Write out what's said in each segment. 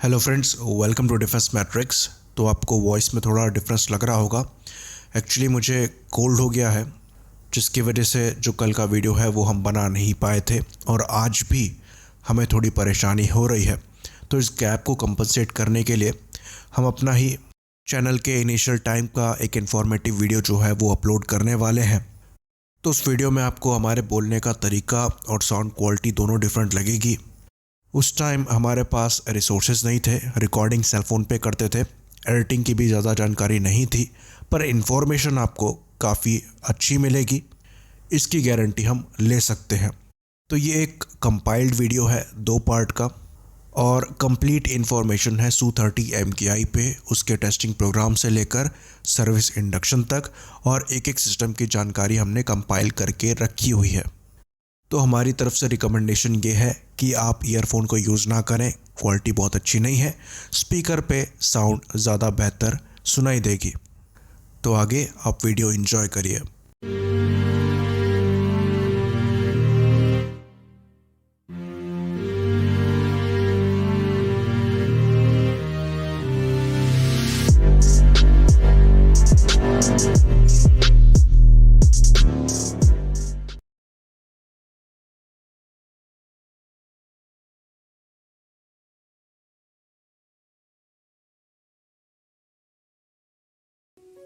Hello friends, welcome to defence matrix. तो आपको voice में थोड़ा डिफरेंस लग रहा होगा। एक्चुअली मुझे कोल्ड हो गया है, जिसकी वजह से जो कल का वीडियो है वो हम बना नहीं पाए थे और आज भी हमें थोड़ी परेशानी हो रही है। तो इस गैप को कंपनसेट करने के लिए हम अपना ही चैनल के इनिशियल टाइम का एक इन्फॉर्मेटिव वीडियो जो है वो अपलोड करने वाले हैं। तो उस वीडियो में आपको हमारे बोलने का तरीका और साउंड क्वालिटी दोनों डिफरेंट लगेगी। उस टाइम हमारे पास रिसोर्सेज नहीं थे, रिकॉर्डिंग सेलफोन पे करते थे, एडिटिंग की भी ज़्यादा जानकारी नहीं थी, पर इन्फॉर्मेशन आपको काफ़ी अच्छी मिलेगी, इसकी गारंटी हम ले सकते हैं। तो ये एक कंपाइल्ड वीडियो है 2 पार्ट का और कंप्लीट इन्फॉर्मेशन है SU30 MKI पे, उसके टेस्टिंग प्रोग्राम से लेकर सर्विस इंडक्शन तक, और एक एक सिस्टम की जानकारी हमने कंपाइल करके रखी हुई है। तो हमारी तरफ से रिकमेंडेशन ये है कि आप ईयरफोन को यूज़ ना करें, क्वालिटी बहुत अच्छी नहीं है, स्पीकर पे साउंड ज़्यादा बेहतर सुनाई देगी। तो आगे आप वीडियो एंजॉय करिए।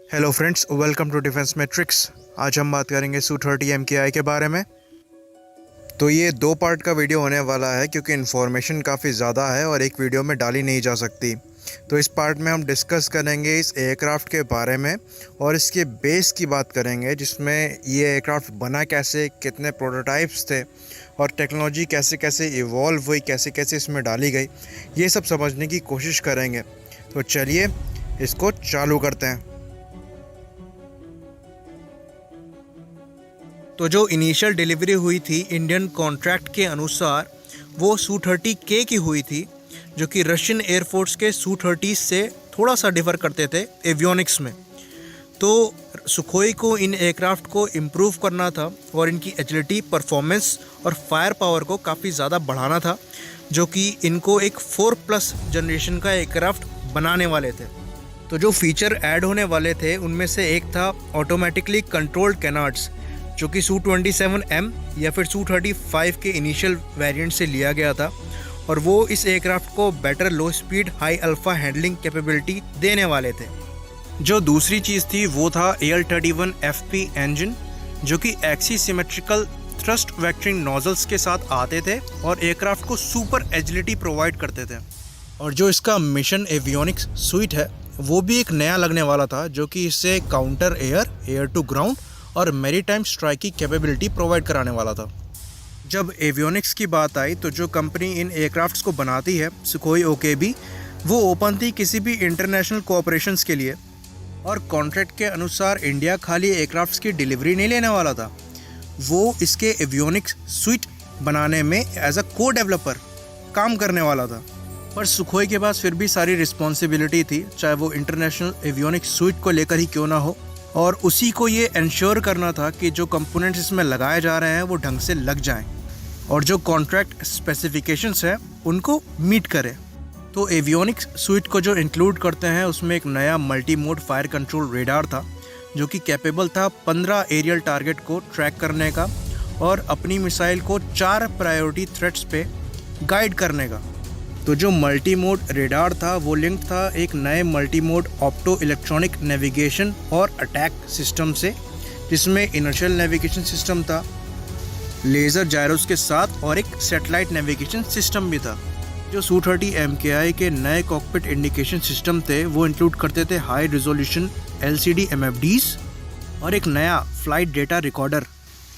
Hello friends, welcome to defence matrix. आज हम बात करेंगे SU30 MKI के बारे में। तो ये 2 पार्ट का वीडियो होने वाला है क्योंकि इन्फॉर्मेशन काफ़ी ज़्यादा है और एक वीडियो में डाली नहीं जा सकती। तो इस पार्ट में हम डिस्कस करेंगे इस एयरक्राफ्ट के बारे में और इसके बेस की बात करेंगे, जिसमें ये एयरक्राफ्ट बना कैसे, कितने प्रोटोटाइप्स थे और टेक्नोलॉजी कैसे कैसे इवॉल्व हुई, कैसे कैसे इसमें डाली गई, ये सब समझने की कोशिश करेंगे। तो चलिए इसको चालू करते हैं। तो जो इनिशियल डिलीवरी हुई थी इंडियन कॉन्ट्रैक्ट के अनुसार वो SU30K की हुई थी, जो कि रशियन एयरफोर्स के SU30 से थोड़ा सा डिफ़र करते थे एवियोनिक्स में। तो सुखोई को इन एयरक्राफ्ट को इम्प्रूव करना था और इनकी एजिलिटी, परफॉर्मेंस और फायर पावर को काफ़ी ज़्यादा बढ़ाना था, जो कि इनको एक 4+ जनरेशन का एयरक्राफ्ट बनाने वाले थे। तो जो फीचर ऐड होने वाले थे उनमें से एक था ऑटोमेटिकली कंट्रोल्ड कैनार्ड्स, जो कि SU27M या फिर SU35 के इनिशियल वेरिएंट से लिया गया था, और वो इस एयरक्राफ्ट को बेटर लो speed high alpha handling capability देने वाले थे। जो दूसरी चीज़ थी वो था AL31FP इंजन, जो कि axisymmetrical thrust vectoring nozzles के साथ आते थे और एयरक्राफ्ट को सुपर एजिलिटी प्रोवाइड करते थे। और जो इसका मिशन एवियोनिक्स स्वीट है वो भी एक नया लगने वाला था, जो कि इससे counter air, air to ground और मैरीटाइम स्ट्राइक की कैपेबिलिटी प्रोवाइड कराने वाला था। जब एवियोनिक्स की बात आई तो जो कंपनी इन एयरक्राफ्ट्स को बनाती है, सुखोई OKB, वो ओपन थी किसी भी इंटरनेशनल कोऑपरेशंस के लिए, और कॉन्ट्रैक्ट के अनुसार इंडिया खाली एयरक्राफ्ट्स की डिलीवरी नहीं लेने वाला था, वो इसके एवियोनिक्स स्वीट बनाने में एज अ को डेवलपर काम करने वाला था। पर सुखोई के पास फिर भी सारी रिस्पॉन्सिबिलिटी थी, चाहे वो इंटरनेशनल एवियोनिक्स स्वीट को लेकर ही क्यों ना हो, और उसी को ये इंश्योर करना था कि जो कंपोनेंट्स इसमें लगाए जा रहे हैं वो ढंग से लग जाएं और जो कॉन्ट्रैक्ट स्पेसिफिकेशंस हैं उनको मीट करें। तो एवियोनिक्स स्वीट को जो इंक्लूड करते हैं उसमें एक नया multi mode fire control radar था, जो कि कैपेबल था 15 एरियल टारगेट को ट्रैक करने का और अपनी मिसाइल को 4 प्रायोरिटी थ्रेट्स पे गाइड करने का। तो जो मल्टी मोड रेडार था वो लिंक था एक नए multi mode opto electronic navigation और अटैक सिस्टम से, जिसमें इनर्शियल नेविगेशन सिस्टम था, लेज़र जायरोस के साथ, और एक सैटेलाइट नेविगेशन सिस्टम भी था। जो SU30 MKI के नए कॉकपिट इंडिकेशन सिस्टम थे वो इंक्लूड करते थे हाई रिजोल्यूशन LCD MFDs और एक नया फ्लाइट डेटा रिकॉर्डर,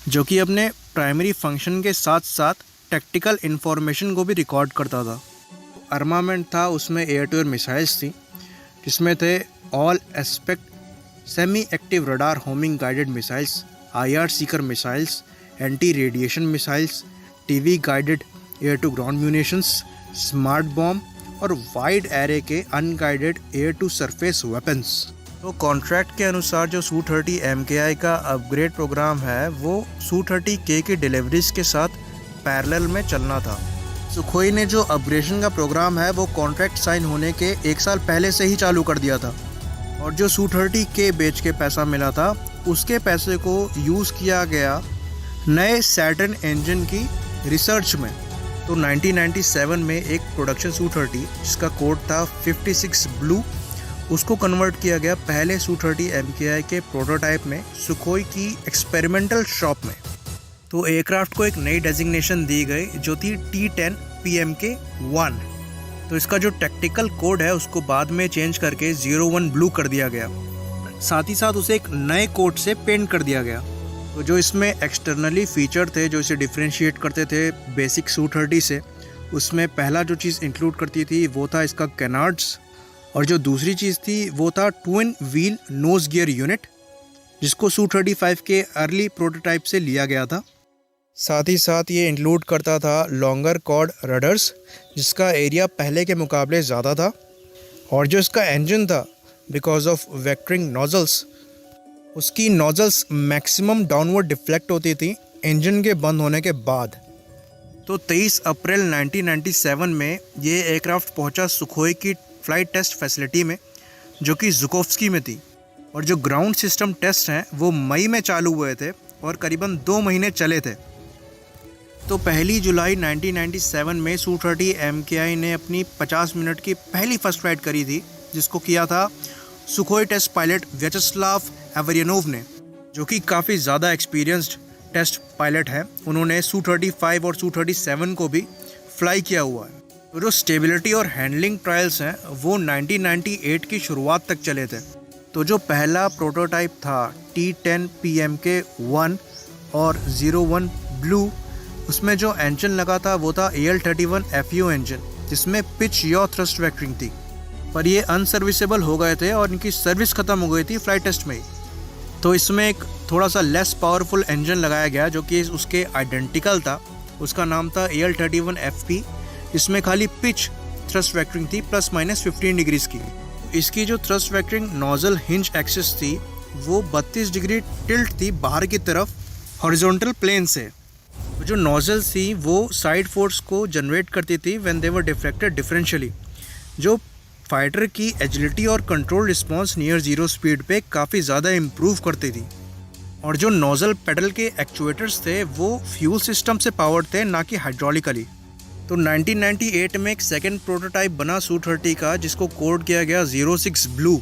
जो कि अपने प्राइमरी फंक्शन के साथ साथ टैक्टिकल इंफॉर्मेशन को भी रिकॉर्ड करता था। आर्मामेंट था उसमें एयर टू एयर मिसाइल्स थी, जिसमें थे all aspect semi active radar homing guided missiles, IR seeker missiles, anti radiation missiles, TV guided air to ground munitions, smart bomb और वाइड एरे के unguided air to surface weapons. तो contract के अनुसार जो SU30 MKI का upgrade program है वो SU30K की डिलीवरीज के साथ पैरेलल में चलना था। सुखोई ने जो अपग्रेडेशन का प्रोग्राम है वो कॉन्ट्रैक्ट साइन होने के 1 साल पहले से ही चालू कर दिया था, और जो Su-30K बेच के पैसा मिला था उसके पैसे को यूज़ किया गया नए सैटर्न इंजन की रिसर्च में। तो 1997 में एक प्रोडक्शन Su-30 जिसका कोड था 56 ब्लू, उसको कन्वर्ट किया गया पहले Su-30 MKI के प्रोटोटाइप में सुखोई की एक्सपेरिमेंटल शॉप में। तो एयरक्राफ्ट को एक नई डेजिग्नेशन दी गई जो थी T10 PMK-1। तो इसका जो टेक्निकल कोड है उसको बाद में चेंज करके 01 ब्लू कर दिया गया, साथ ही साथ उसे एक नए कोड से पेंट कर दिया गया। तो जो इसमें एक्सटर्नली फीचर थे जो इसे डिफ्रेंशिएट करते थे बेसिक Su-30 से, उसमें पहला जो चीज़ इंक्लूड करती थी वो था इसका कैनार्ड्स, और जो दूसरी चीज़ थी वो था twin wheel nose gear unit जिसको Su-35 के अर्ली प्रोटोटाइप से लिया गया था। साथ ही साथ ये इंक्लूड करता था लॉन्गर कॉर्ड रडर्स जिसका एरिया पहले के मुकाबले ज़्यादा था, और जो इसका इंजन था बिकॉज ऑफ वेक्टरिंग नोजल्स, उसकी नोजल्स मैक्सिमम डाउनवर्ड डिफ्लेक्ट होती थी इंजन के बंद होने के बाद। तो 23 अप्रैल 1997 में ये एयरक्राफ्ट पहुंचा सुखोई की फ़्लाइट टेस्ट फैसिलिटी में जो कि ज़ुकोव्स्की में थी, और जो ग्राउंड सिस्टम टेस्ट हैं वो मई में चालू हुए थे और करीबन 2 महीने चले थे। तो 1 जुलाई 1997 में Su-30 MKI ने अपनी 50 मिनट की पहली फर्स्ट फ्लाइट करी थी जिसको किया था सुखोई टेस्ट पायलट व्यचस्लाव एवरियनोव ने, जो कि काफ़ी ज़्यादा एक्सपीरियंस्ड टेस्ट पायलट है। उन्होंने Su-35 और Su-37 को भी फ्लाई किया हुआ है। तो जो स्टेबिलिटी और हैंडलिंग ट्रायल्स हैं वो 1998 की शुरुआत तक चले थे। तो जो पहला प्रोटोटाइप था T10 PMK-1 और 01 ब्लू, उसमें जो इंजन लगा था वो था AL-31 FU इंजन जिसमें पिच या थ्रस्ट वेक्टरिंग थी, पर ये अनसर्विसेबल हो गए थे और इनकी सर्विस ख़त्म हो गई थी फ्लाइट टेस्ट में ही। तो इसमें एक थोड़ा सा लेस पावरफुल इंजन लगाया गया जो कि उसके आइडेंटिकल था, उसका नाम था AL-31 FP, इसमें खाली पिच थ्रस्ट वेक्टरिंग थी ±15 डिग्रीज की। इसकी जो thrust vectoring nozzle hinge axis थी वो 32 डिग्री टिल्ट थी बाहर की तरफ हॉरिजॉन्टल प्लेन से। जो नोजल थी वो साइड फोर्स को जनरेट करती थी when they were deflected differentially, जो फाइटर की एजिलिटी और control response near zero speed पे काफ़ी ज़्यादा इम्प्रूव करती थी। और जो नोजल पेडल के एक्चुएटर्स थे वो फ्यूल सिस्टम से पावर्ड थे, ना कि हाइड्रोलिकली। तो 1998 में एक सेकेंड प्रोटोटाइप बना Su-30 का जिसको कोड किया गया 06 ब्लू,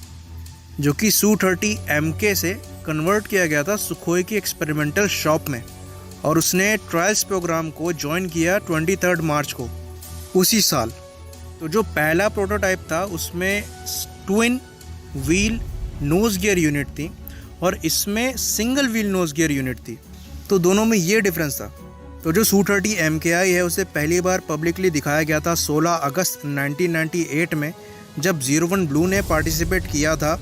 जो कि Su-30 MK से कन्वर्ट किया गया था सुखोई की एक्सपेरिमेंटल शॉप में, और उसने ट्रायल्स प्रोग्राम को ज्वाइन किया 23 मार्च को उसी साल। तो जो पहला प्रोटोटाइप था उसमें twin wheel nose gear unit थी और इसमें single wheel nose gear unit थी। तो दोनों में ये डिफरेंस था। तो जो Su-30 MKI है उसे पहली बार पब्लिकली दिखाया गया था 16 अगस्त 1998 में, जब 01 ब्लू ने पार्टिसिपेट किया था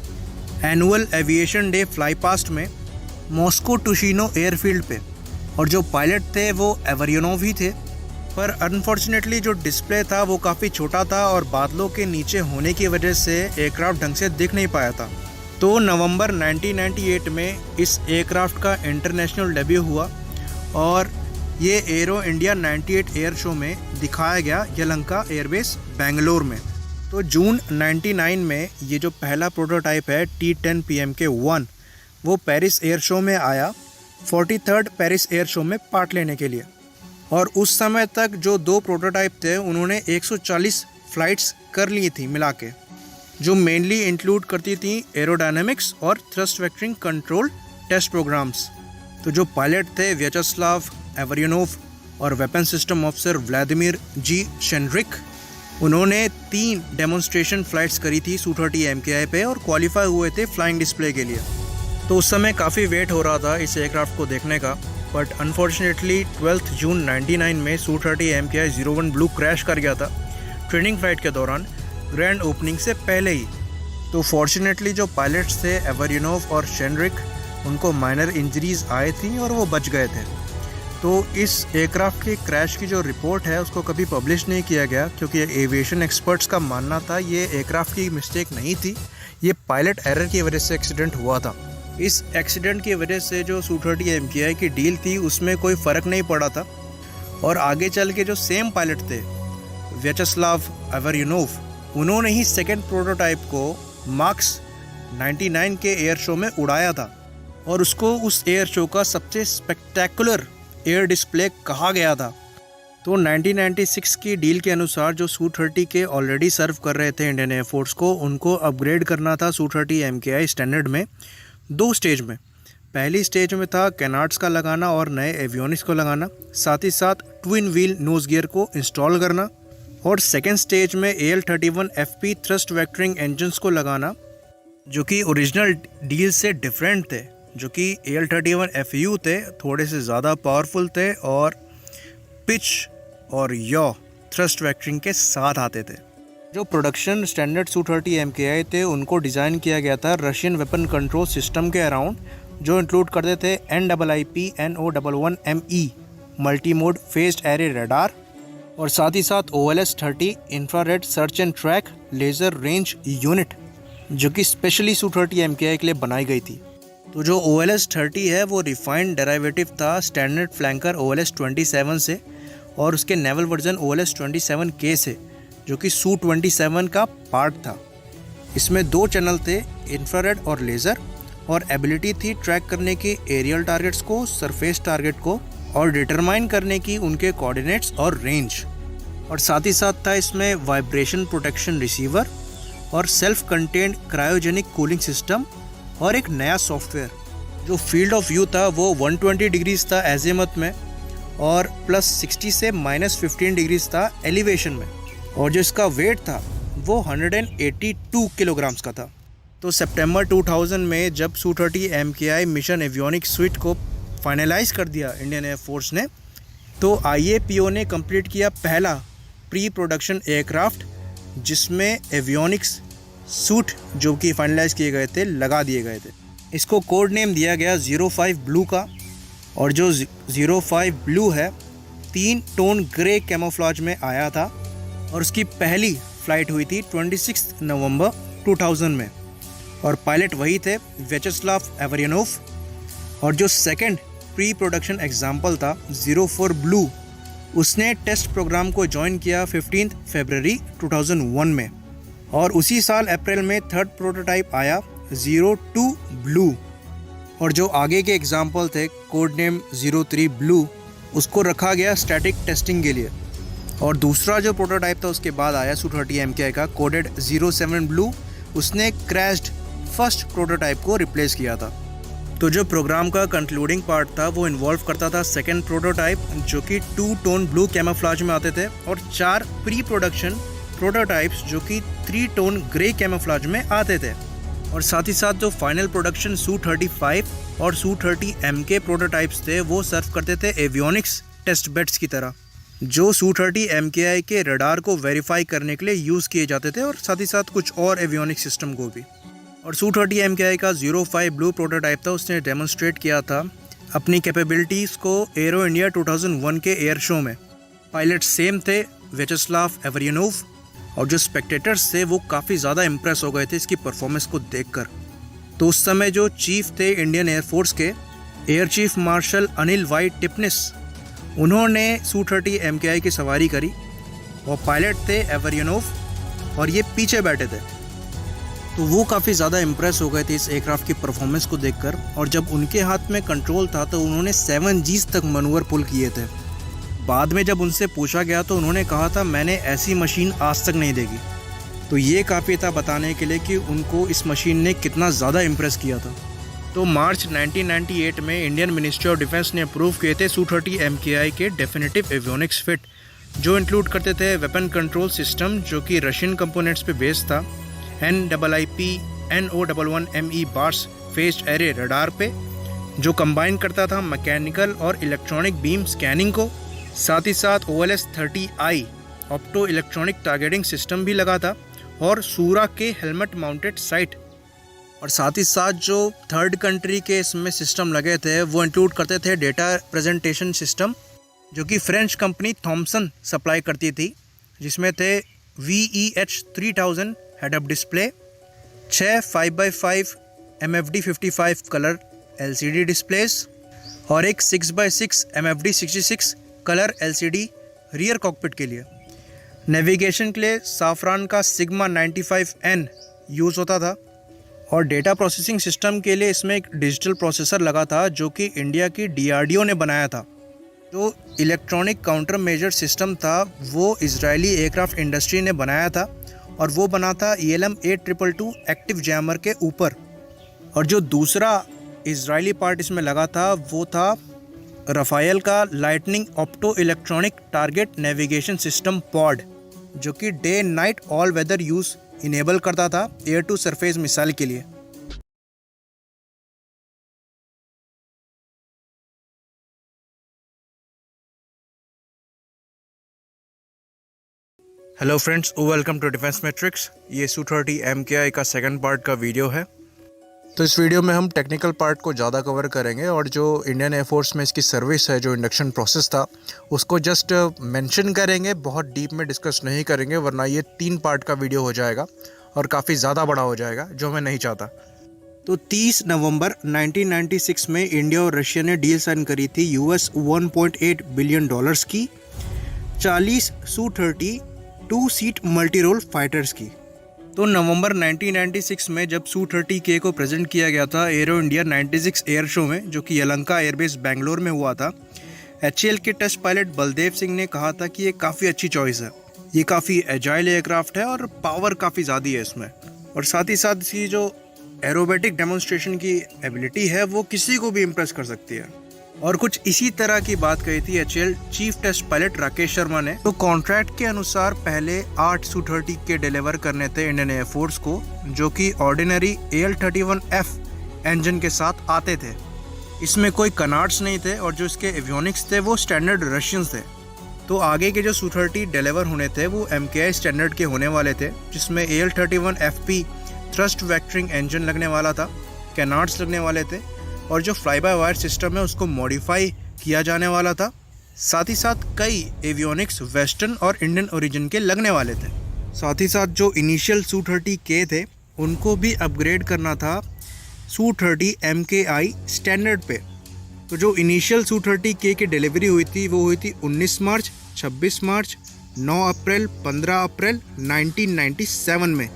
annual aviation day fly past में मॉस्को टुशिनो एयरफील्ड पे, और जो पायलट थे वो एवरियनोव ही थे। पर अनफॉर्चुनेटली जो डिस्प्ले था वो काफ़ी छोटा था और बादलों के नीचे होने की वजह से एयरक्राफ्ट ढंग से दिख नहीं पाया था। तो नवंबर 1998 में इस एयरक्राफ्ट का इंटरनेशनल डेब्यू हुआ और ये एरो इंडिया 98 एयर शो में दिखाया गया यलहंका एयरबेस बेंगलोर में। तो जून 99 में ये जो पहला प्रोटोटाइप है T10 PMK-1 वो पेरिस एयर शो में आया 43rd पेरिस एयर शो में पार्ट लेने के लिए। और उस समय तक जो 2 प्रोटोटाइप थे उन्होंने 140 फ्लाइट्स कर ली थी मिला के, जो मेनली इंक्लूड करती थी एरोडायनेमिक्स और thrust vectoring control test programs. तो जो पायलट थे व्यचस्लाव एवरियनोव और weapon system officer Vladimir G Shenrik, उन्होंने 3 डेमोन्स्ट्रेशन फ़्लाइट्स करी थी Su-30 MKI पे और क्वालिफाई हुए थे फ्लाइंग डिस्प्ले के लिए। तो उस समय काफ़ी वेट हो रहा था इस एयरक्राफ्ट को देखने का, बट अनफॉर्चुनेटली 12 जून 99 में Su-30 MKI 01 ब्लू क्रैश कर गया था ट्रेनिंग फ्लाइट के दौरान ग्रैंड ओपनिंग से पहले ही। तो फॉर्चुनेटली जो पायलट्स थे एवरियनोव और शेनरिक, उनको माइनर इंजरीज आई थी और वो बच गए थे। तो इस एयरक्राफ्ट के क्रैश की जो रिपोर्ट है उसको कभी पब्लिश नहीं किया गया, क्योंकि एविएशन एक्सपर्ट्स का मानना था ये एयरक्राफ्ट की मिस्टेक नहीं थी, ये पायलट एरर की वजह से एक्सीडेंट हुआ था। इस एक्सीडेंट की वजह से जो Su-30 MKI की डील थी उसमें कोई फ़र्क नहीं पड़ा था, और आगे चल के जो सेम पायलट थे व्याचेस्लाव एवरयोनोव, उन्होंने ही सेकेंड प्रोटोटाइप को मार्क्स 99 के एयर शो में उड़ाया था और उसको उस एयर शो का सबसे स्पेक्टेकुलर एयर डिस्प्ले कहा गया था। तो 1996 की डील के अनुसार जो Su-30 के ऑलरेडी सर्व कर रहे थे इंडियन एयरफोर्स को, उनको अपग्रेड करना था Su-30 MKI स्टैंडर्ड में 2 स्टेज में। पहली स्टेज में था कैनार्ड्स का लगाना और नए एवियोनिक्स को लगाना, साथ ही साथ ट्विन व्हील नोज गियर को इंस्टॉल करना, और सेकेंड स्टेज में AL-31FP थ्रस्ट वेक्टरिंग इंजन्स को लगाना, जो कि ओरिजिनल डील से डिफरेंट थे, जो कि AL-31FU थे, थोड़े से ज़्यादा पावरफुल थे और पिच और यॉ थ्रस्ट वेक्टरिंग के साथ आते थे। जो प्रोडक्शन स्टैंडर्ड Su-30 MKI थे उनको डिज़ाइन किया गया था रशियन वेपन कंट्रोल सिस्टम के अराउंड, जो इंक्लूड करते थे NIIP-NO11ME multi mode faced array radar और साथ ही साथ OLS-30 infrared search and track laser range unit, जो कि स्पेशली Su-30 MKI के लिए बनाई गई थी। तो जो OLS-30 है वो रिफाइंड डेराइवेटिव था स्टैंडर्ड फ्लैंकर OLS-27 से और उसके नेवल वर्जन OLS-27K से, जो कि Su-27 का पार्ट था। इसमें 2 चैनल थे, इंफ्रारेड और लेज़र, और एबिलिटी थी ट्रैक करने की एरियल टारगेट्स को, सरफेस टारगेट को, और डिटरमाइन करने की उनके कोऑर्डिनेट्स और रेंज। और साथ ही साथ था इसमें वाइब्रेशन प्रोटेक्शन रिसीवर और self contained cryogenic cooling system और एक नया सॉफ्टवेयर। जो फील्ड ऑफ व्यू था वो 120 डिग्रीज था एज़ीमुथ में और +60 से -15 डिग्रीज था एलिवेशन में, और जो इसका वेट था वो 182 किलोग्राम्स का था। तो सितंबर 2000 में जब Su-30 MKI mission avionics sweet को फाइनलाइज कर दिया इंडियन एयरफोर्स ने, तो IAPO ने कंप्लीट किया पहला प्री प्रोडक्शन एयरक्राफ्ट जिसमें एवियोनिक्स सूट जो कि फाइनलाइज किए गए थे लगा दिए गए थे। इसको कोड नेम दिया गया 05 ब्लू का, और जो 05 ब्लू है 3 टोन ग्रे कैमोफ्लेज में आया था और उसकी पहली फ्लाइट हुई थी 26 नवंबर 2000 में, और पायलट वही थे व्याचेस्लाव एवरयोनोव। और जो सेकंड प्री प्रोडक्शन एग्जाम्पल था 04 ब्लू, उसने टेस्ट प्रोग्राम को ज्वाइन किया 15 फरवरी 2001 में, और उसी साल अप्रैल में थर्ड प्रोटोटाइप आया 02 ब्लू। और जो आगे के एग्जाम्पल थे कोड नेम 03 ब्लू, उसको रखा गया स्टैटिक टेस्टिंग के लिए। और दूसरा जो प्रोटोटाइप था उसके बाद आया Su-30 MKI का कोडेड 07 ब्लू, उसने क्रैश्ड फर्स्ट प्रोटोटाइप को रिप्लेस किया था। तो जो प्रोग्राम का कंक्लूडिंग पार्ट था वो इन्वॉल्व करता था सेकेंड प्रोटोटाइप, जो कि 2 टोन ब्लू कैमोफ्लेज में आते थे, और 4 प्री प्रोडक्शन प्रोटोटाइप्स जो कि 3 टोन ग्रे कैमोफ्लेज में आते थे। और साथ ही साथ जो फाइनल प्रोडक्शन Su-35 और Su-30 MK प्रोटोटाइप्स थे वो सर्व करते थे एवियोनिक्स टेस्ट बेड्स की तरह, जो Su-30 MKI के रडार को वेरीफाई करने के लिए यूज़ किए जाते थे, और साथ ही साथ कुछ और एवियोनिक्स सिस्टम को भी। और Su-30 MKI का 05 ब्लू प्रोटोटाइप था, उसने डेमोन्स्ट्रेट किया था अपनी कैपेबिलिटीज़ को एरो इंडिया 2001 के एयर शो में। पायलट सेम थे व्याचेस्लाव एवरयोनोव, और जो स्पेक्टेटर्स थे वो काफ़ी ज़्यादा इम्प्रेस हो गए थे इसकी परफॉर्मेंस को देखकर। तो उस समय जो चीफ थे इंडियन एयरफोर्स के, air chief marshal Anil Y Tipnis, उन्होंने Su-30 MKI की सवारी करी, और पायलट थे एवरयोनोव और ये पीछे बैठे थे। तो वो काफ़ी ज़्यादा इम्प्रेस हो गए थे इस एयरक्राफ्ट की परफॉर्मेंस को देखकर, और जब उनके हाथ में कंट्रोल था तो उन्होंने 7 Gs तक मनूवर पुल किए थे। बाद में जब उनसे पूछा गया तो उन्होंने कहा था मैंने ऐसी मशीन आज तक नहीं देखी। तो ये काफ़ी था बताने के लिए कि उनको इस मशीन ने कितना ज़्यादा इम्प्रेस किया था। तो मार्च 1998 में इंडियन मिनिस्ट्री ऑफ डिफेंस ने अप्रूव किए थे Su-30 MKI के डेफिनेटिव एवियोनिक्स फिट, जो इंक्लूड करते थे वेपन कंट्रोल सिस्टम जो कि रशियन कंपोनेंट्स पे बेस्ड था, NIIP-NO11ME bars faced array radar पे, जो कंबाइन करता था मैकेनिकल और इलेक्ट्रॉनिक बीम स्कैनिंग को, साथ ही साथ OLS-30I opto electronic targeting system भी लगा था, और सूरा के हेलमेट माउंटेड साइट। और साथ ही साथ जो थर्ड कंट्री के इसमें सिस्टम लगे थे वो इंक्लूड करते थे डेटा प्रेजेंटेशन सिस्टम, जो कि फ्रेंच कंपनी थॉमसन सप्लाई करती थी, जिसमें थे VEH-3000 head-up display, 6 5x5 MFD55 colour LCD displace, और एक 6x6 MFD66 colour LCD rear cockpit के लिए। नेविगेशन के लिए साफरान का सिग्मा 95N यूज़ होता था और डेटा प्रोसेसिंग सिस्टम के लिए इसमें एक डिजिटल प्रोसेसर लगा था जो कि इंडिया की DRDO ने बनाया था। जो इलेक्ट्रॉनिक काउंटर मेजर सिस्टम था वो इजरायली एयरक्राफ्ट इंडस्ट्री ने बनाया था और वो बना था ELM 8222 एक्टिव जैमर के ऊपर। और जो दूसरा इजरायली पार्ट इसमें लगा था वो था राफेल का lightning opto electronic target navigation system pod, जो कि day night all weather use enable करता था एयर टू सरफेस मिसाइल के लिए। Hello friends, welcome to defence matrix. ये Su-30 MKI का सेकंड पार्ट का वीडियो है। तो इस वीडियो में हम टेक्निकल पार्ट को ज़्यादा कवर करेंगे और जो इंडियन एयरफोर्स में इसकी सर्विस है, जो इंडक्शन प्रोसेस था, उसको जस्ट मेंशन करेंगे, बहुत डीप में डिस्कस नहीं करेंगे, वरना ये 3 पार्ट का वीडियो हो जाएगा और काफ़ी ज़्यादा बड़ा हो जाएगा, जो मैं नहीं चाहता। तो 30 नवंबर 1996 में इंडिया और रशिया ने डील साइन करी थी US $1.8 बिलियन की 40 Su-30 2 seat multi role fighters की। तो नवंबर 1996 में जब Su-30K को प्रेजेंट किया गया था एरो इंडिया 96 एयर शो में, जो कि यलहंका एयरबेस बेंगलोर में हुआ था, HAL के टेस्ट पायलट बलदेव सिंह ने कहा था कि ये काफ़ी अच्छी चॉइस है, ये काफ़ी एजाइल एयरक्राफ्ट है और पावर काफ़ी ज़्यादा है इसमें, और साथ ही साथ इसकी जो एरोबेटिक डेमोन्स्ट्रेशन की एबिलिटी है वो किसी को भी इम्प्रेस कर सकती है। और कुछ इसी तरह की बात कही थी HAL chief test pilot Rakesh Sharma ने। तो कॉन्ट्रैक्ट के अनुसार पहले 8 Su-30K डिलीवर करने थे इंडियन एयरफोर्स को, जो कि ऑर्डिनरी AL-31F इंजन के साथ आते थे। इसमें कोई कनार्ड्स नहीं थे और जो इसके एवियोनिक्स थे वो स्टैंडर्ड रशियंस थे। तो आगे के जो Su-30 डिलीवर होने थे वो MKI स्टैंडर्ड के होने वाले थे, जिसमें AL-31FP थ्रस्ट वेक्टरिंग इंजन लगने वाला था, कैनार्ड्स लगने वाले थे और जो फ्लाई बाय वायर सिस्टम है उसको मॉडिफाई किया जाने वाला था। साथ ही साथ कई एवियोनिक्स वेस्टर्न और इंडियन ओरिजिन के लगने वाले थे। साथ ही साथ जो इनिशियल Su-30K थे उनको भी अपग्रेड करना था Su-30 MKI स्टैंडर्ड पे। तो जो इनिशियल Su-30K की डिलीवरी हुई थी वो हुई थी 19 मार्च, 26 मार्च, 9 अप्रैल, 15 अप्रैल 1997 में।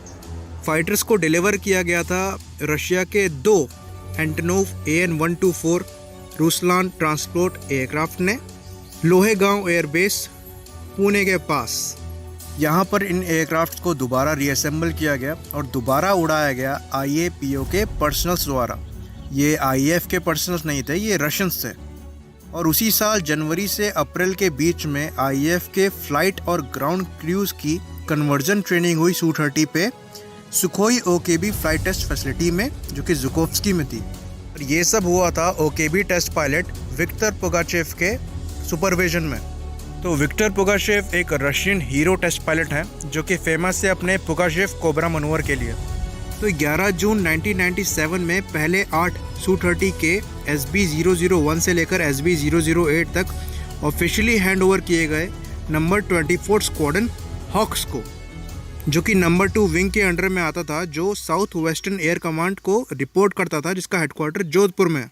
फाइटर्स को डिलीवर किया गया था रशिया के 2 एंटनोव AN-124 रुसलान ट्रांसपोर्ट एयरक्राफ्ट ने लोहेगांव एयरबेस पुणे के पास। यहाँ पर इन एयरक्राफ्ट को दोबारा रीअसेंबल किया गया और दोबारा उड़ाया गया IAPO के पर्सनल्स द्वारा। ये IAF के पर्सनल्स नहीं थे, ये रशियंस थे। और उसी साल जनवरी से अप्रैल के बीच में IAF के फ्लाइट और ग्राउंड क्रूज की कन्वर्जन ट्रेनिंग हुई Su-30 पे Sukhoi OKB flight test facility में, जो कि जुकोव्स्की में थी। और ये सब हुआ था OKB test pilot Victor Pugachev के सुपरविजन में। तो विक्टर पुगाचेव एक रशियन हीरो टेस्ट पायलट हैं जो कि फेमस है अपने पुगाचेव कोबरा मनोवर के लिए। तो 11 जून 1997 में पहले 8 Su-30K SB001 से लेकर SB008 तक ऑफिशियली हैंड ओवर किए गए नंबर 24 स्क्वाड्रन हॉक्स को, जो कि नंबर 2 विंग के अंडर में आता था, जो साउथ वेस्टर्न एयर कमांड को रिपोर्ट करता था, जिसका हेडक्वार्टर जोधपुर में।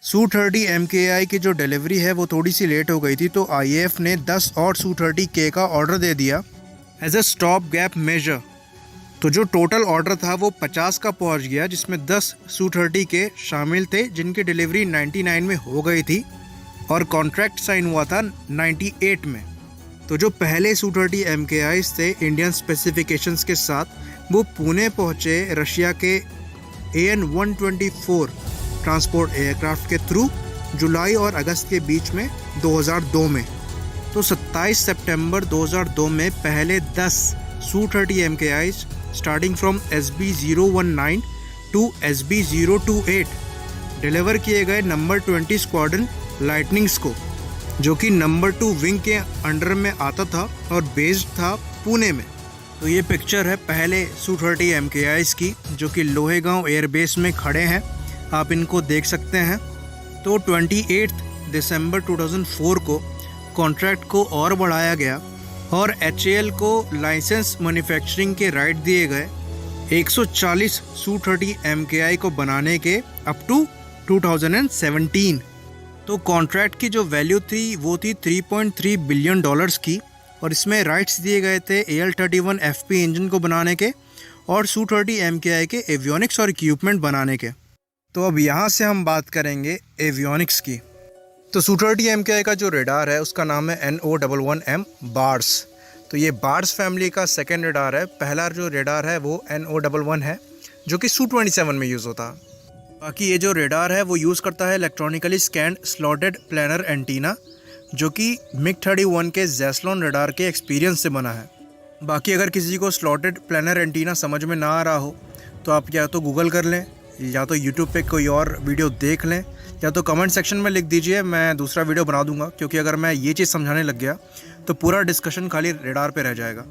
Su-30 MKI की जो डिलीवरी है वो थोड़ी सी लेट हो गई थी, तो IAF ने 10 और Su-30K का ऑर्डर दे दिया as a stop gap measure. तो जो टोटल ऑर्डर था वो 50 का पहुंच गया, जिसमें 10 Su-30K शामिल थे जिनकी डिलीवरी 99 में हो गई थी और कॉन्ट्रैक्ट साइन हुआ था 98 में। तो जो पहले Su-30 MKIs थे इंडियन स्पेसिफिकेशंस के साथ, वो पुणे पहुंचे रशिया के AN-124 ट्रांसपोर्ट एयरक्राफ्ट के थ्रू जुलाई और अगस्त के बीच में 2002 में। तो 27 सितंबर 2002 में पहले 10 Su-30 MKIs starting from SB019 to SB028 deliver किए गए नंबर 20 स्क्वाड्रन लाइटनिंग्स को, जो कि नंबर 2 विंग के अंडर में आता था और बेस्ड था पुणे में। तो ये पिक्चर है पहले Su-30 MKIs की, जो कि लोहेगांव एयरबेस में खड़े हैं, आप इनको देख सकते हैं। तो 28 दिसंबर 2004 को कॉन्ट्रैक्ट को और बढ़ाया गया और HAL को लाइसेंस मैन्युफैक्चरिंग के राइट दिए गए 140 Su-30 MKI को बनाने के अप टू 2017। तो कॉन्ट्रैक्ट की जो वैल्यू थी वो थी $3.3 बिलियन की और इसमें राइट्स दिए गए थे AL-31 FP इंजन को बनाने के और Su-30 MKI के एवियोनिक्स और इक्विपमेंट बनाने के। तो अब यहाँ से हम बात करेंगे एवियोनिक्स की। तो Su-30 MKI का जो रेडार है उसका नाम है NO11M बार्स। तो ये बार्स फैमिली का सेकेंड रेडार है। पहला जो रेडार है वो NO11 है जो कि Su-27 में यूज़ होता है। बाकी ये जो रेडार है वो यूज़ करता है electronically scanned slotted planar antenna जो कि MiG-31 के ज़ैसलोन रेडार के एक्सपीरियंस से बना है। बाकी अगर किसी को स्लॉटेड प्लानर एंटीना समझ में ना आ रहा हो तो आप या तो गूगल कर लें या तो यूट्यूब पे कोई और वीडियो देख लें या तो कमेंट सेक्शन में लिख दीजिए, मैं दूसरा वीडियो बना दूंगा, क्योंकि अगर मैं ये चीज़ समझाने लग गया तो पूरा डिस्कशन खाली रेडार पे रह जाएगा।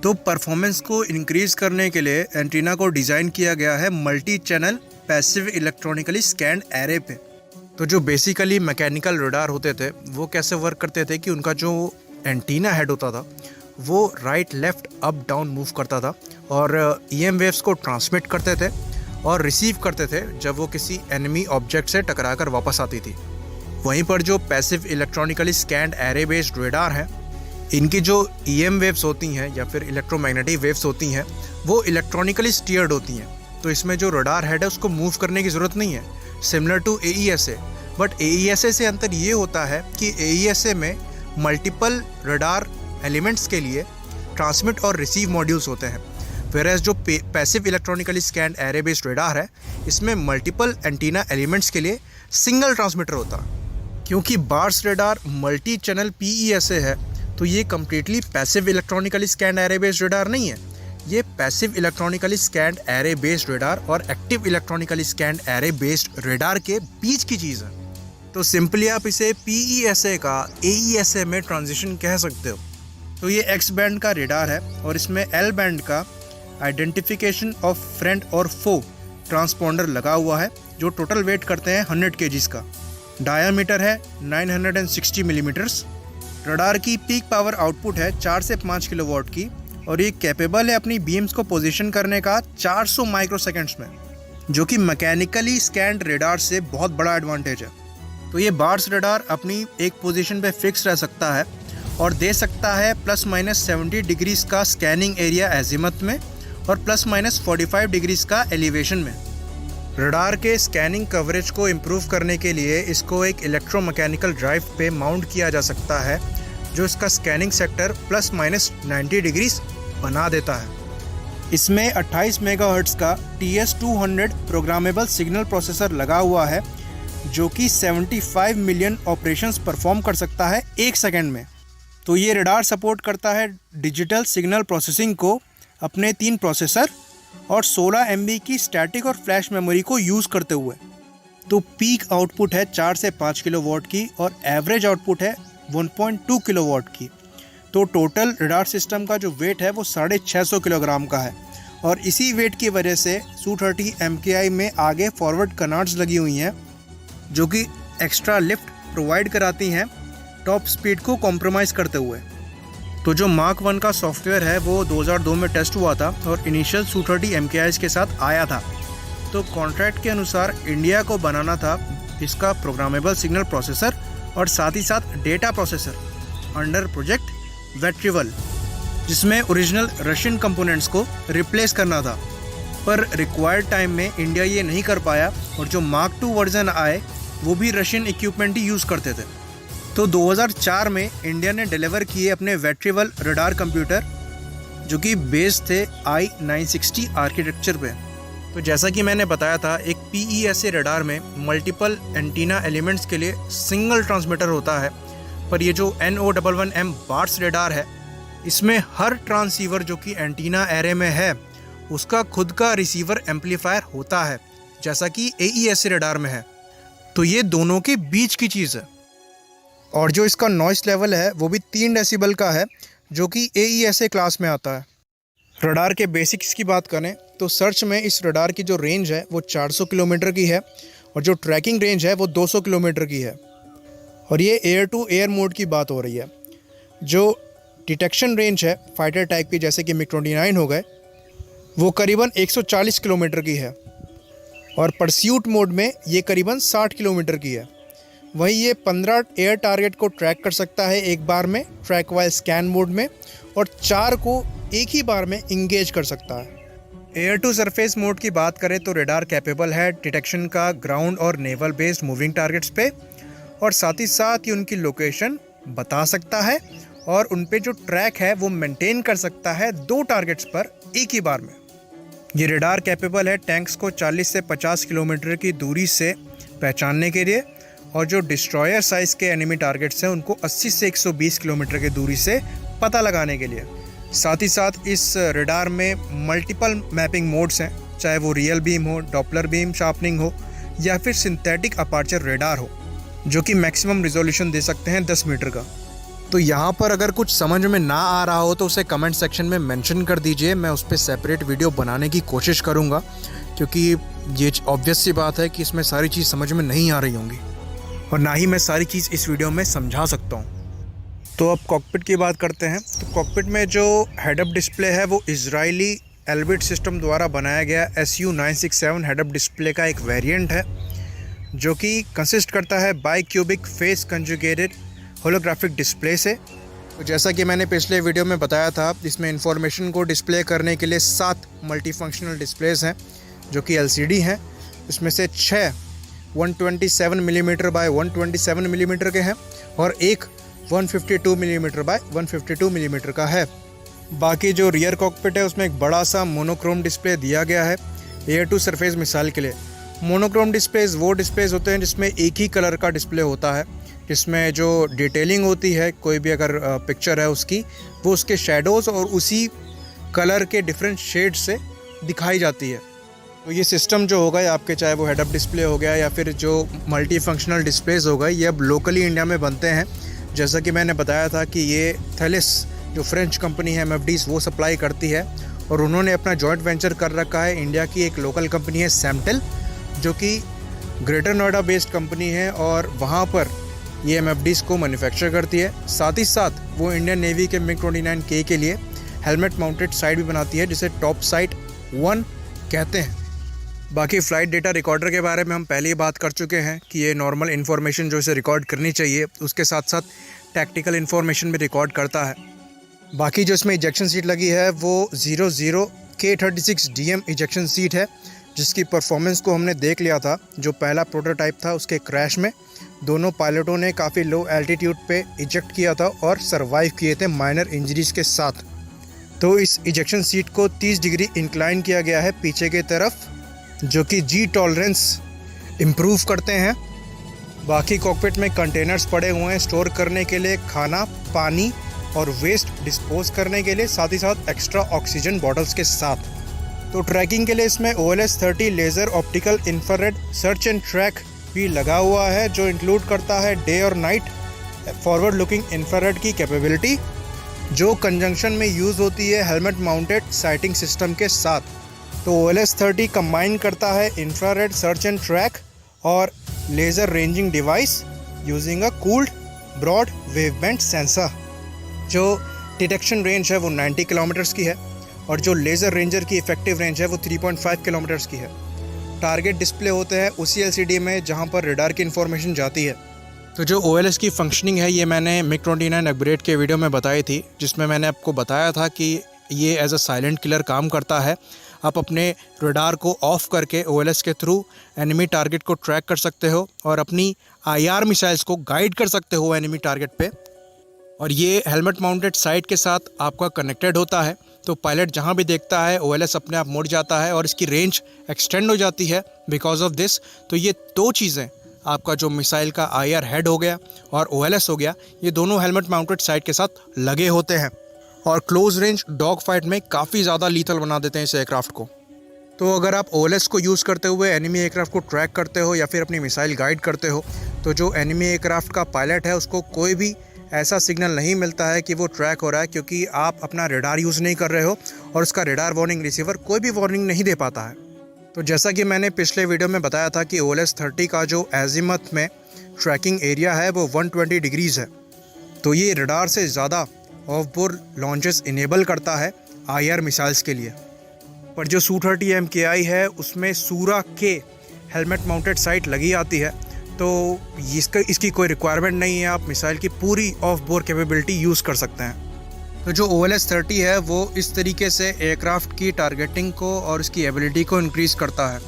तो परफॉर्मेंस को इंक्रीज़ करने के लिए एंटीना को डिज़ाइन किया गया है multi channel passive electronically scanned array पे। तो जो बेसिकली मैकेनिकल रेडार होते थे वो कैसे वर्क करते थे कि उनका जो एंटीना हेड होता था वो right left up down move करता था और EM वेव्स को ट्रांसमिट करते थे और रिसीव करते थे जब वो किसी एनिमी ऑब्जेक्ट से टकराकर वापस आती थी। वहीं पर जो passive electronically scanned array based radar हैं, इनकी जो EM वेव्स होती हैं या फिर इलेक्ट्रोमैग्नेटिक वेव्स होती हैं वो इलेक्ट्रॉनिकली स्टीयर्ड होती हैं। तो इसमें जो रेडार हेड है उसको मूव करने की ज़रूरत नहीं है, similar to AESA। But AESA से अंतर ये होता है कि AESA में मल्टीपल रेडार एलिमेंट्स के लिए ट्रांसमिट और रिसीव मॉड्यूल्स होते हैं, वेयरएज जो passive electronically scanned array based radar है इसमें मल्टीपल एंटीना एलिमेंट्स के लिए सिंगल ट्रांसमीटर होता है। क्योंकि Bars radar multi channel PESA है तो ये completely passive electronically scanned array based radar नहीं है, ये passive electronically scanned array based radar और active electronically scanned array based radar के बीच की चीज़ है। तो सिंपली आप इसे PESA का AESA में ट्रांजिशन कह सकते हो। तो ये X बैंड का रेडार है और इसमें L बैंड का आइडेंटिफिकेशन ऑफ फ्रेंड और फो ट्रांसपॉन्डर लगा हुआ है जो टोटल वेट करते हैं 100 kgs का। डायामीटर है 960 मिलीमीटर्स। रडार की पीक पावर आउटपुट है 4 से 5 किलोवाट की और ये कैपेबल है अपनी बीम्स को पोजीशन करने का 400 माइक्रोसेकंड्स में, जो कि मैकेनिकली स्कैंड रेडार से बहुत बड़ा एडवांटेज है। तो ये बार्स रेडार अपनी एक पोजीशन पे फिक्स रह सकता है और दे सकता है ±70 डिग्रीज का स्कैनिंग एरिया एजिमथ में और ±45 डिग्रीज का एलिवेशन में। रडार के स्कैनिंग कवरेज को इम्प्रूव करने के लिए इसको एक इलेक्ट्रोमैकेनिकल ड्राइव पे माउंट किया जा सकता है जो इसका स्कैनिंग सेक्टर ±90 डिग्रीज बना देता है। इसमें 28 मेगाहर्ट्ज़ का TS200 प्रोग्रामेबल सिग्नल प्रोसेसर लगा हुआ है जो कि 75 मिलियन ऑपरेशंस परफॉर्म कर सकता है 1 सेकेंड में। तो ये रडार सपोर्ट करता है डिजिटल सिग्नल प्रोसेसिंग को अपने 3 प्रोसेसर और 16 MB की स्टैटिक और फ्लैश मेमोरी को यूज़ करते हुए। तो पीक आउटपुट है 4 से 5 किलोवाट की और एवरेज आउटपुट है 1.2 किलोवाट की। तो टोटल रडार सिस्टम का जो वेट है वो 650 किलोग्राम का है और इसी वेट की वजह से Su-30 MKI में आगे फॉरवर्ड कनार्ड्स लगी हुई हैं जो कि एक्स्ट्रा लिफ्ट प्रोवाइड कराती हैं टॉप स्पीड को कॉम्प्रोमाइज़ करते हुए। तो जो मार्क 1 का सॉफ्टवेयर है वो 2002 में टेस्ट हुआ था और इनिशियल Su-30 MKIs के साथ आया था। तो कॉन्ट्रैक्ट के अनुसार इंडिया को बनाना था इसका प्रोग्रामेबल सिग्नल प्रोसेसर और साथ ही साथ डेटा प्रोसेसर अंडर प्रोजेक्ट वेट्रिवल, जिसमें ओरिजिनल रशियन कंपोनेंट्स को रिप्लेस करना था। पर रिक्वायर्ड टाइम में इंडिया ये नहीं कर पाया और जो मार्क 2 वर्जन आए वो भी रशियन इक्विपमेंट ही यूज़ करते थे। तो 2004 में इंडिया ने डिलीवर किए अपने वेट्रिवल रडार कंप्यूटर जो कि बेस्ड थे i960 आर्किटेक्चर पे। तो जैसा कि मैंने बताया था एक PESA रडार में मल्टीपल एंटीना एलिमेंट्स के लिए सिंगल ट्रांसमीटर होता है, पर ये जो NO11M बार्स रडार है इसमें हर ट्रांसीवर जो कि एंटीना एरे में है उसका खुद का रिसीवर एम्पलीफायर होता है जैसा कि AESA रडार में है। तो ये दोनों के बीच की चीज़ है। और जो इसका नॉइस लेवल है वो भी 3 डेसिबल का है जो कि AESA क्लास में आता है। रडार के बेसिक्स की बात करें तो सर्च में इस रडार की जो रेंज है वो 400 किलोमीटर की है और जो ट्रैकिंग रेंज है वो 200 किलोमीटर की है। और ये एयर टू एयर मोड की बात हो रही है। जो डिटेक्शन रेंज है फाइटर टाइप की जैसे कि MiG-29 हो गए वो करीबन 140 किलोमीटर की है और परस्यूट मोड में ये करीबन 60 किलोमीटर की है। वहीं ये 15 एयर टारगेट को ट्रैक कर सकता है एक बार में ट्रैक वाइज स्कैन मोड में, और 4 को एक ही बार में इंगेज कर सकता है। एयर टू सरफेस मोड की बात करें तो रेडार कैपेबल है डिटेक्शन का ग्राउंड और नेवल बेस्ड मूविंग टारगेट्स पे, और साथ ही साथ ही उनकी लोकेशन बता सकता है, और उन पे जो ट्रैक है वो मेंटेन कर सकता है 2 टारगेट्स पर एक ही बार में। ये रेडार कैपेबल है टैंक्स को 40 से 50 किलोमीटर की दूरी से पहचानने के लिए, और जो डिस्ट्रॉयर साइज़ के एनिमी टारगेट्स हैं उनको 80 से 120 किलोमीटर की दूरी से पता लगाने के लिए। साथ ही साथ इस रेडार में मल्टीपल मैपिंग मोड्स हैं, चाहे वो रियल बीम हो, डॉपलर बीम शार्पनिंग हो, या फिर सिंथेटिक अपर्चर रेडार हो, जो कि मैक्सिमम रिजोल्यूशन दे सकते हैं 10 मीटर का। तो यहाँ पर अगर कुछ समझ में ना आ रहा हो तो उसे कमेंट सेक्शन में मेंशन कर दीजिए, मैं उस पर सेपरेट वीडियो बनाने की कोशिश करूँगा, क्योंकि ये ऑब्वियस सी बात है कि इसमें सारी चीज़ समझ में नहीं आ रही होंगी, और ना ही मैं सारी चीज़ इस वीडियो में समझा सकता हूँ। तो अब कॉकपिट की बात करते हैं। तो कॉकपिट में जो हेडअप डिस्प्ले है वो इजरायली एल्बिट सिस्टम द्वारा बनाया गया SU967 हेडअप डिस्प्ले का एक वेरिएंट है, जो कि कंसिस्ट करता है by cubic face conjugated holographic display से। तो जैसा कि मैंने पिछले वीडियो में बताया था, इसमें इंफॉर्मेशन को डिस्प्ले करने के लिए 7 मल्टीफंक्शनल डिस्प्लेस हैं, जो कि LCD हैं। इसमें से 6 127 मिलीमीटर बाय 127 मिलीमीटर के हैं, और एक 152 मिलीमीटर बाय 152 मिलीमीटर का है। बाकी जो रियर कॉकपिट है उसमें एक बड़ा सा मोनोक्रोम डिस्प्ले दिया गया है एयर टू सरफेस मिसाइल के लिए। मोनोक्रोम डिस्प्लेज वो डिस्प्लेज होते हैं जिसमें एक ही कलर का डिस्प्ले होता है, जिसमें जो डिटेलिंग होती है कोई भी अगर पिक्चर है उसकी, वो उसके शेडोज़ और उसी कलर के डिफरेंट शेड से दिखाई जाती है। तो ये सिस्टम जो होगा, आपके चाहे वो हेडअप डिस्प्ले हो गया या फिर जो मल्टी फंक्शनल डिस्प्लेज होगा, ये अब लोकली इंडिया में बनते हैं। जैसा कि मैंने बताया था कि ये थेलिस जो फ्रेंच कंपनी है MFDs वो सप्लाई करती है, और उन्होंने अपना जॉइंट वेंचर कर रखा है इंडिया की एक लोकल कंपनी है सैमटेल, जो कि ग्रेटर नोएडा बेस्ड कंपनी है, और वहाँ पर ये MFDs को मैन्युफैक्चर करती है। साथ ही साथ वो इंडियन नेवी के MiG-29K के लिए हेलमेट माउंटेड साइट भी बनाती है, जिसे टॉप साइट 1 कहते हैं। बाकी फ़्लाइट डेटा रिकॉर्डर के बारे में हम पहले ही बात कर चुके हैं कि ये नॉर्मल इन्फॉर्मेशन जो इसे रिकॉर्ड करनी चाहिए, उसके साथ साथ टैक्टिकल इन्फॉर्मेशन भी रिकॉर्ड करता है। बाकी जो इसमें इजेक्शन सीट लगी है वो 00K36DM इजेक्शन सीट है, जिसकी परफॉर्मेंस को हमने देख लिया था। जो पहला प्रोटोटाइप था उसके क्रैश में दोनों पायलटों ने काफ़ी लो एल्टीट्यूड पे इजेक्ट किया था और सरवाइव किए थे माइनर इंजरीज़ के साथ। तो इस इजेक्शन सीट को 30 डिग्री इंक्लाइन किया गया है पीछे की तरफ, जो कि G टॉलरेंस इम्प्रूव करते हैं। बाकी कॉकपिट में कंटेनर्स पड़े हुए हैं स्टोर करने के लिए खाना, पानी और वेस्ट डिस्पोज करने के लिए, साथ ही साथ एक्स्ट्रा ऑक्सीजन बॉटल्स के साथ। तो ट्रैकिंग के लिए इसमें OLS-30 laser optical infrared search and track भी लगा हुआ है, जो इंक्लूड करता है डे और नाइट फॉरवर्ड लुकिंग इंफ्रारेड की कैपेबिलिटी, जो कंजंक्शन में यूज़ होती है हेलमेट माउंटेड साइटिंग सिस्टम के साथ। तो OLS-30 कंबाइन करता है इंफ्रारेड सर्च एंड ट्रैक और laser ranging device using a cooled broad waveband sensor. जो डिटेक्शन रेंज है वो 90 किलोमीटर्स की है, और जो लेज़र रेंजर की इफेक्टिव रेंज है वो 3.5 किलोमीटर्स की है। टारगेट डिस्प्ले होते हैं उसी LCD में जहां पर रेडार की इन्फॉर्मेशन जाती है। तो जो OLS की फंक्शनिंग है ये मैंने MiG-29 अपग्रेड के वीडियो में बताई थी, जिसमें मैंने आपको बताया था कि ये एज अ साइलेंट किलर काम करता है। आप अपने रेडार को ऑफ करके OLS के थ्रू एनिमी टारगेट को ट्रैक कर सकते हो और अपनी IR मिसाइल्स को गाइड कर सकते हो एनिमी टारगेट पे, और ये हेलमेट माउंटेड साइट के साथ आपका कनेक्टेड होता है। तो पायलट जहाँ भी देखता है OLS अपने आप मुड़ जाता है और इसकी रेंज एक्सटेंड हो जाती है बिकॉज ऑफ दिस। तो ये 2 चीज़ें, आपका जो मिसाइल का IR हेड हो गया और OLS हो गया, ये दोनों हेलमेट माउंटेड साइट के साथ लगे होते हैं, और क्लोज रेंज डॉग फाइट में काफ़ी ज़्यादा लीथल बना देते हैं इस एयरक्राफ्ट को। तो अगर आप OLS को यूज़ करते हुए एनिमी एयरक्राफ्ट को ट्रैक करते हो या फिर अपनी मिसाइल गाइड करते हो, तो जो एनिमी एयरक्राफ्ट का पायलट है उसको कोई भी ऐसा सिग्नल नहीं मिलता है कि वो ट्रैक हो रहा है, क्योंकि आप अपना रेडार यूज़ नहीं कर रहे हो और उसका रेडार वार्निंग रिसीवर कोई भी वार्निंग नहीं दे पाता है। तो जैसा कि मैंने पिछले वीडियो में बताया था कि OLS-30 का जो एजिमथ में ट्रैकिंग एरिया है वो 120 डिग्रीज़ है। तो ये रेडार से ज़्यादा ऑफ बोर्ड लॉन्चेस इनेबल करता है IR मिसाइल्स के लिए। पर जो Su-30 MKI है उसमें सूरा के हेलमेट माउंटेड साइट लगी आती है, तो इसकी कोई रिक्वायरमेंट नहीं है, आप मिसाइल की पूरी ऑफ बोर कैपेबिलिटी यूज़ कर सकते हैं। तो जो OLS-30 है वो इस तरीके से एयरक्राफ्ट की टारगेटिंग को और उसकी एबिलिटी को इंक्रीज़ करता है।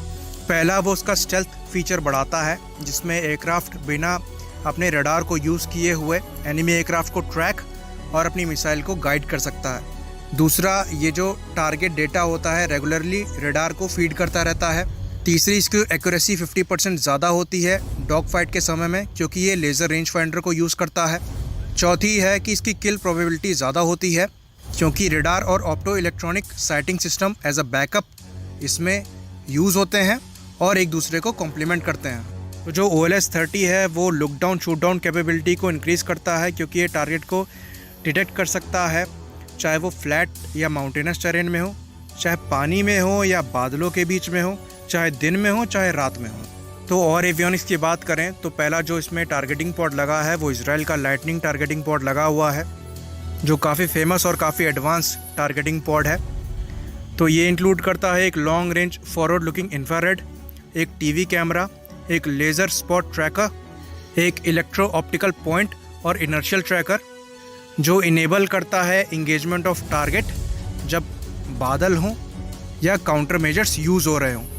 पहला, वो उसका स्टेल्थ फीचर बढ़ाता है, जिसमें एयरक्राफ्ट बिना अपने रडार को यूज़ किए हुए एनिमी एयरक्राफ्ट को ट्रैक और अपनी मिसाइल को गाइड कर सकता है। दूसरा, ये जो टारगेट डेटा होता है रेगुलरली रडार को फीड करता रहता है। तीसरी, इसकी एक्यूरेसी 50% ज़्यादा होती है डॉग फाइट के समय में, क्योंकि ये लेज़र रेंज फाइंडर को यूज़ करता है। चौथी है कि इसकी किल प्रोबेबिलिटी ज़्यादा होती है, क्योंकि रडार और opto electronic sighting system as a backup इसमें यूज़ होते हैं और एक दूसरे को कॉम्प्लीमेंट करते हैं। तो जो OLS-30 है वो look down shoot down capability को इंक्रीज़ करता है, क्योंकि ये टारगेट को डिटेक्ट कर सकता है, चाहे वो फ्लैट या माउंटेनस टेरेन में हो, चाहे पानी में हो या बादलों के बीच में हो, चाहे दिन में हो चाहे रात में हो। तो और एवियोनिक्स की बात करें तो पहला जो इसमें टारगेटिंग पॉड लगा है वो इजराइल का लाइटनिंग टारगेटिंग पॉड लगा हुआ है, जो काफ़ी फेमस और काफ़ी एडवांस टारगेटिंग पॉड है। तो ये इंक्लूड करता है एक long range forward looking infrared, एक टीवी कैमरा, एक लेज़र स्पॉट ट्रैकर, एक इलेक्ट्रो ऑप्टिकल पॉइंट और इनर्शियल ट्रैकर, जो इनेबल करता है इंगेजमेंट ऑफ टारगेट जब बादल हों या काउंटर मेजर्स यूज़ हो रहे हों।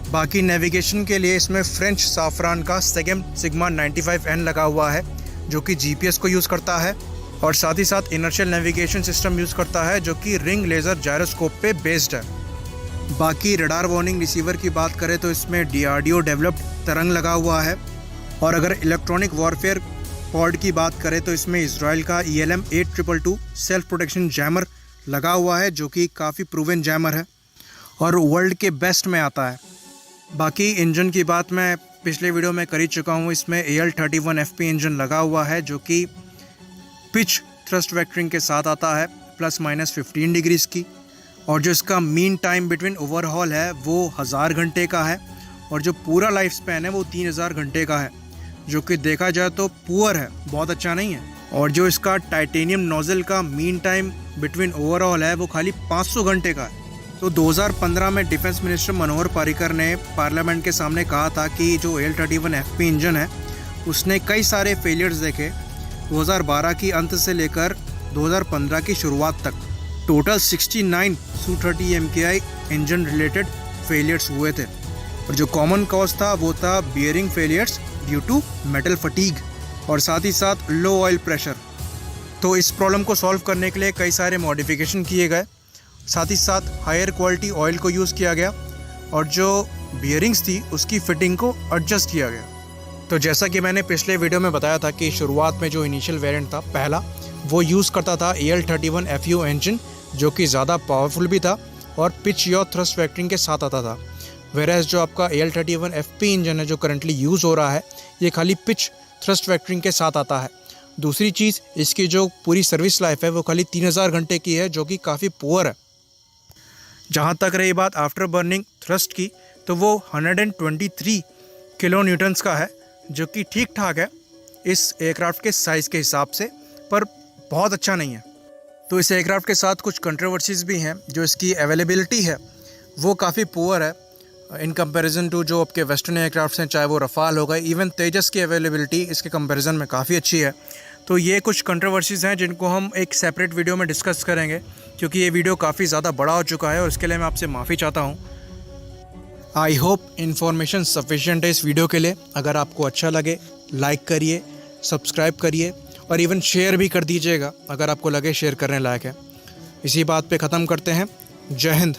बाकी नेविगेशन के लिए इसमें फ्रेंच साफ्रान का सेगम सिग्मा 95N लगा हुआ है, जो कि GPS को यूज़ करता है, और साथ ही साथ इनर्शियल नेविगेशन सिस्टम यूज़ करता है, जो कि रिंग लेज़र जायरोस्कोप पे बेस्ड है। बाकी रडार वार्निंग रिसीवर की बात करें तो इसमें DRDO डेवलप्ड तरंग लगा हुआ है। और अगर इलेक्ट्रॉनिक वॉरफेयर पॉड की बात करें तो इसमें इजराइल का ELM 8222 सेल्फ प्रोटेक्शन जैमर लगा हुआ है, जो कि काफ़ी प्रूवन जैमर है और वर्ल्ड के बेस्ट में आता है। बाकी इंजन की बात मैं पिछले वीडियो में कर ही चुका हूँ। इसमें AL-31 FP इंजन लगा हुआ है, जो कि पिच थ्रस्ट वेक्टरिंग के साथ आता है ±15 डिग्रीज़ की, और जो इसका मीन टाइम बिटवीन ओवरहॉल है वो 1000 घंटे का है, और जो पूरा लाइफ स्पैन है वो 3000 घंटे का है, जो कि देखा जाए तो पुअर है, बहुत अच्छा नहीं है। और जो इसका टाइटेनियम नोजल का मीन टाइम बिटवीन ओवरऑल है वो खाली 500 घंटे का है। तो 2015 में डिफेंस मिनिस्टर मनोहर पर्रिकर ने पार्लियामेंट के सामने कहा था कि जो AL-31 FP इंजन है उसने कई सारे फेलियर्स देखे 2012 की अंत से लेकर 2015 की शुरुआत तक। Total 69 Su-30 MKI engine related failures हुए थे, और जो कॉमन कॉज था वो था bearing failures due to metal fatigue और साथ ही साथ लो ऑयल प्रेशर। तो इस प्रॉब्लम को सॉल्व करने के लिए कई सारे मॉडिफिकेशन किए गए, साथ ही साथ हायर क्वालिटी ऑयल को यूज़ किया गया, और जो बियरिंग्स थी उसकी फिटिंग को एडजस्ट किया गया। तो जैसा कि मैंने पिछले वीडियो में बताया था कि शुरुआत में जो इनिशियल वेरिएंट था पहला, वो यूज़ करता था AL-31 FU इंजन, जो कि ज़्यादा पावरफुल भी था और पिच या थ्रस्ट वेक्टरिंग के साथ आता था। वेराज जो आपका AL-31 FP इंजन है जो करंटली यूज़ हो रहा है, ये खाली पिच थ्रस्ट वेक्टरिंग के साथ आता है। दूसरी चीज़, इसकी जो पूरी सर्विस लाइफ है वो खाली 3000 घंटे की है, जो कि काफ़ी पुअर है। जहाँ तक रही बात आफ्टर बर्निंग थ्रस्ट की, तो वो 123 किलो न्यूटन्स का है, जो कि ठीक ठाक है इस एयरक्राफ्ट के साइज़ के हिसाब से, पर बहुत अच्छा नहीं है। तो इस एयरक्राफ्ट के साथ कुछ कंट्रोवर्सीज़ भी हैं। जो इसकी अवेलेबिलिटी है वो काफ़ी पुअर है इन कंपैरिजन टू जो आपके वेस्टर्न एयरक्राफ्ट्स हैं, चाहे वो रफ़ाल हो गए, इवन तेजस की अवेलेबिलिटी इसके कंपैरिजन में काफ़ी अच्छी है। तो ये कुछ कंट्रोवर्सीज़ हैं जिनको हम एक सेपरेट वीडियो में डिस्कस करेंगे, क्योंकि ये वीडियो काफ़ी ज़्यादा बड़ा हो चुका है और इसके लिए मैं आपसे माफ़ी चाहता हूँ। आई होप इन्फॉर्मेशन सफिशिएंट है इस वीडियो के लिए। अगर आपको अच्छा लगे लाइक करिए, सब्सक्राइब करिए और इवन शेयर भी कर दीजिएगा अगर आपको लगे शेयर करने लायक है। इसी बात पे ख़त्म करते हैं। जय हिंद।